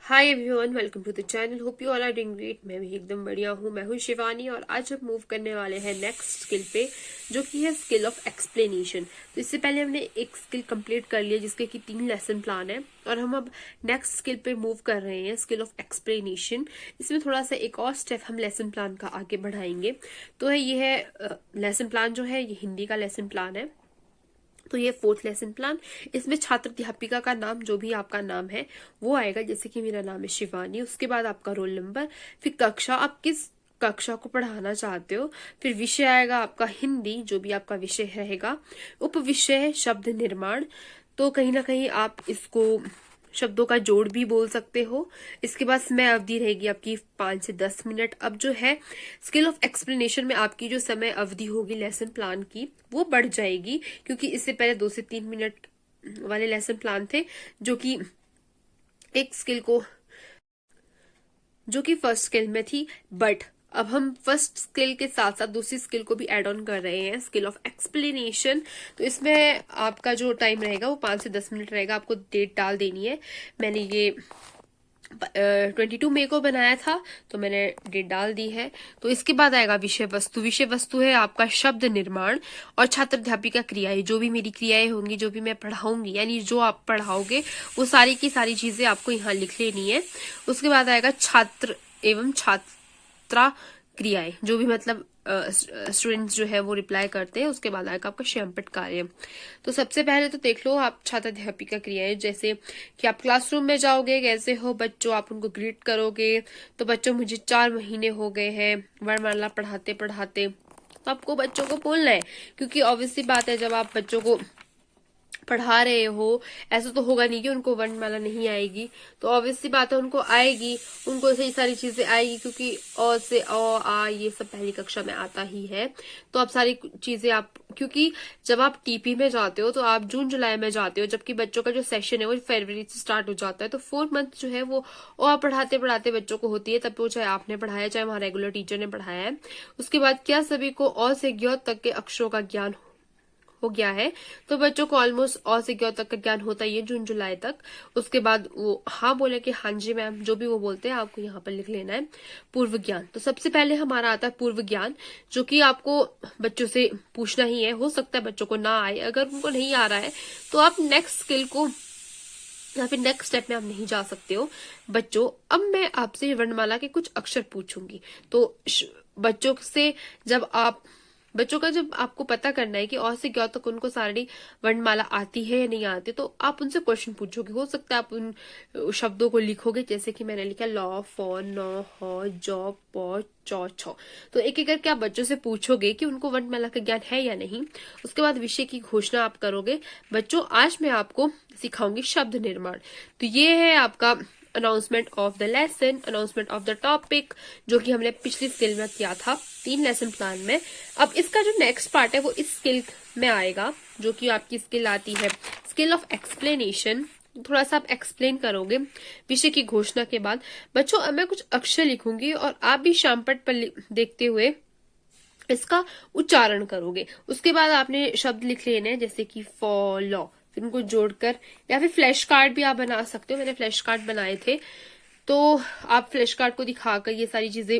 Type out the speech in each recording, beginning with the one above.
Hi everyone, welcome to the channel. Hope you all are doing great. मैं भी एकदम बढ़िया हूँ। मैं हूँ शिवानी और आज हम मूव करने वाले हैं नेक्स्ट स्किल पे, जो कि है स्किल ऑफ एक्सप्लेनेशन। तो इससे पहले हमने एक स्किल कंप्लीट कर लिया जिसके कि 3 लेसन प्लान है और हम अब नेक्स्ट स्किल पे मूव कर रहे हैं, स्किल ऑफ एक्सप्लेनेशन। इसमें थोड़ा सा एक और स्टेप हम लेसन प्लान का आगे बढ़ाएंगे। तो ये है लेसन प्लान जो है, ये हिंदी का लेसन प्लान है। तो ये 4th लेसन प्लान। इसमें छात्र अध्यापिका का नाम, जो भी आपका नाम है वो आएगा। जैसे कि मेरा नाम है शिवानी, उसके बाद आपका रोल नंबर, फिर कक्षा, आप किस कक्षा को पढ़ाना चाहते हो, फिर विषय आएगा आपका हिंदी, जो भी आपका विषय रहेगा, उप विषय शब्द निर्माण। तो कहीं ना कहीं आप इसको शब्दों का जोड़ भी बोल सकते हो। इसके बाद समय अवधि रहेगी आपकी 5 से 10 मिनट। अब जो है स्किल ऑफ एक्सप्लेनेशन में आपकी जो समय अवधि होगी लेसन प्लान की, वो बढ़ जाएगी, क्योंकि इससे पहले 2 से 3 मिनट वाले लेसन प्लान थे, जो कि एक स्किल को, जो कि फर्स्ट स्किल में थी। बट अब हम फर्स्ट स्किल के साथ साथ दूसरी स्किल को भी ऐड ऑन कर रहे हैं, स्किल ऑफ एक्सप्लेनेशन। तो इसमें आपका जो टाइम रहेगा वो 5 से 10 मिनट रहेगा। आपको डेट डाल देनी है। मैंने ये 22 मई को बनाया था, तो मैंने डेट डाल दी है। तो इसके बाद आएगा विषय वस्तु। विषय वस्तु है आपका शब्द निर्माण और छात्र अध्यापिका क्रियाएं। जो भी मेरी क्रियाएं होंगी, जो भी मैं पढ़ाऊंगी, यानी जो आप पढ़ाओगे, वो सारी की सारी चीजें आपको यहाँ लिख लेनी है। उसके बाद आएगा छात्र एवं छात्रा क्रियाएं, जो भी मतलब स्टूडेंट्स जो है वो रिप्लाई करते हैं। उसके बाद आएगा आपका श्यामपट कार्य। तो सबसे पहले तो देख लो आप छात्र अध्यापिका क्रियाएं, जैसे कि आप क्लासरूम में जाओगे, कैसे हो बच्चों, आप उनको ग्रीट करोगे। तो बच्चों, मुझे 4 महीने हो गए हैं वर्णमाला पढ़ाते पढ़ाते। तो आपको बच्चों को बोलना है, क्योंकि ऑब्वियसली बात है, जब आप बच्चों को पढ़ा रहे हो, ऐसा तो होगा नहीं कि उनको वर्णमाला नहीं आएगी। तो ऑब्वियसली बात है, उनको आएगी, उनको सही सारी चीजें आएगी, क्योंकि अ से अ आ ये सब पहली कक्षा में आता ही है। तो आप सारी चीजें आप, क्योंकि जब आप टीपी में जाते हो तो आप जून जुलाई में जाते हो, जबकि बच्चों का जो सेशन है वो फरवरी से स्टार्ट हो जाता है। तो 4 मंथ जो है वो अ पढ़ाते पढ़ाते बच्चों को होती है, तब वो चाहे आपने पढ़ाया चाहे वहां रेगुलर टीचर ने पढ़ाया है। उसके बाद क्या सभी को अ से ज्ञ तक के अक्षरों का ज्ञान हो गया है? तो बच्चों को ऑलमोस्ट अ से ज्ञ तक का ज्ञान होता ही है जून जुलाई तक। उसके बाद वो हाँ बोले कि हाँ जी मैम, जो भी वो बोलते हैं आपको यहाँ पर लिख लेना है। पूर्व ज्ञान। तो सबसे पहले हमारा आता है पूर्व ज्ञान, जो कि आपको बच्चों से पूछना ही है। हो सकता है बच्चों को ना आए, अगर उनको नहीं आ रहा है तो आप नेक्स्ट स्किल को या फिर नेक्स्ट स्टेप में आप नहीं जा सकते हो। बच्चों, अब मैं आपसे वर्णमाला के कुछ अक्षर पूछूंगी। तो बच्चों से जब आपको पता करना है कि अ से ज्ञ तक उनको सारी वर्णमाला आती है या नहीं आती, तो आप उनसे क्वेश्चन पूछोगे। हो सकता है आप उन शब्दों को लिखोगे, जैसे कि मैंने लिखा लॉ, फॉ, नौ, ह, जौ, पौ, चौ, छौ। तो एक एक करके आप बच्चों से पूछोगे कि उनको वर्णमाला का ज्ञान है या नहीं। उसके बाद विषय की घोषणा आप करोगे। बच्चों, आज मैं आपको सिखाऊंगी शब्द निर्माण। तो ये है आपका announcement of the lesson, announcement of the topic, जो कि हमने पिछली स्किल में किया था 3 लेसन प्लान में। अब इसका जो नेक्स्ट पार्ट है वो इस स्किल में आएगा, जो कि आपकी स्किल आती है स्किल ऑफ एक्सप्लेनेशन। थोड़ा सा आप एक्सप्लेन करोगे विषय की घोषणा के बाद। बच्चों, अब मैं कुछ अक्षर लिखूंगी और आप भी शामपट पर देखते हुए इसका उच्चारण करोगे। उसके बाद आपने शब्द लिख लेने हैं, जैसे कि फॉलो, फिर उनको जोड़कर, या फिर फ्लैश कार्ड भी आप बना सकते हो। मैंने फ्लैश कार्ड बनाए थे, तो आप फ्लैश कार्ड को दिखाकर ये सारी चीजें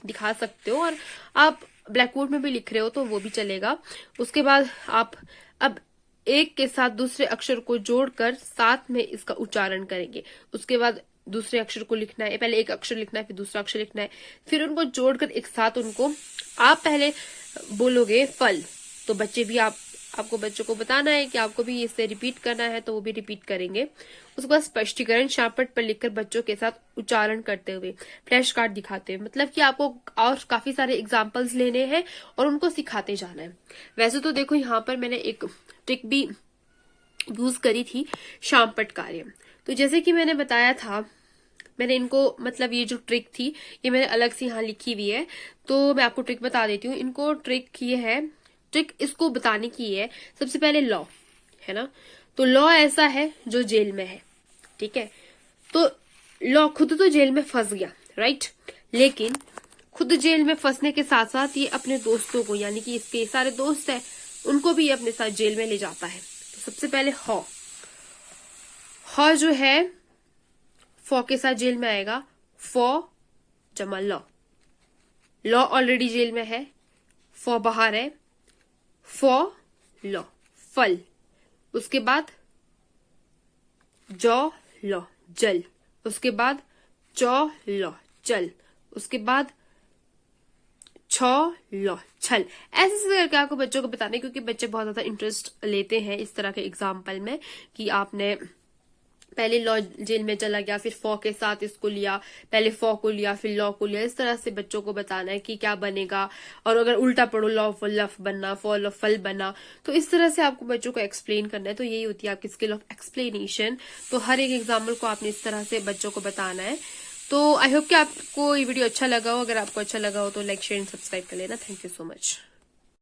दिखा सकते हो। और आप ब्लैक बोर्ड में भी लिख रहे हो तो वो भी चलेगा। उसके बाद आप अब एक के साथ दूसरे अक्षर को जोड़कर साथ में इसका उच्चारण करेंगे। उसके बाद दूसरे अक्षर को लिखना है, पहले एक अक्षर लिखना है, फिर दूसरा अक्षर लिखना है, फिर उनको जोड़कर एक साथ उनको आप पहले बोलोगे फल। तो बच्चे भी आपको बच्चों को बताना है कि आपको भी इसे रिपीट करना है, तो वो भी रिपीट करेंगे। उसके बाद स्पष्टीकरण शार्पट पर लिखकर बच्चों के साथ उच्चारण करते हुए फ्लैश कार्ड दिखाते हुए, मतलब कि आपको और काफी सारे एग्जाम्पल्स लेने हैं और उनको सिखाते जाना है। वैसे तो देखो, यहाँ पर मैंने एक ट्रिक भी यूज करी थी, शामपट कार्य। तो जैसे कि मैंने बताया था, मैंने इनको, मतलब ये जो ट्रिक थी ये मैंने अलग से यहाँ लिखी हुई है, तो मैं आपको ट्रिक बता देती हूँ। इनको ट्रिक ये है, ट्रिक इसको बताने की है। सबसे पहले लॉ है ना, तो लॉ ऐसा है जो जेल में है, ठीक है। तो लॉ खुद तो जेल में फंस गया, राइट, लेकिन खुद जेल में फंसने के साथ साथ ये अपने दोस्तों को, यानी कि इसके सारे दोस्त हैं, उनको भी अपने साथ जेल में ले जाता है। तो सबसे पहले ह जो है फॉ के साथ जेल में आएगा फॉ जमा लॉ, लॉ ऑलरेडी जेल में है, फॉ बाहर है, फॉ लॉ फल। उसके बाद जौ लॉ जल, उसके बाद चौ लॉ चल, उसके बाद छौ लॉ छल। ऐसे करके आपको बच्चों को बताना है, क्योंकि बच्चे बहुत ज्यादा इंटरेस्ट लेते हैं इस तरह के एग्जाम्पल में कि आपने पहले लॉ जेल में चला गया, फिर फॉ के साथ इसको लिया, पहले फॉ को लिया फिर लॉ को लिया। इस तरह से बच्चों को बताना है कि क्या बनेगा, और अगर उल्टा पढ़ो लॉ लफ बनना, फॉ लॉ फल बना, तो इस तरह से आपको बच्चों को एक्सप्लेन करना है। तो यही होती है आपकी स्किल ऑफ एक्सप्लेनेशन। तो हर एक एग्जाम्पल को आपने इस तरह से बच्चों को बताना है। तो आई होप कि आपको ये वीडियो अच्छा लगा हो। अगर आपको अच्छा लगा हो तो लाइक शेयर एंड सब्सक्राइब कर लेना। Thank you so much.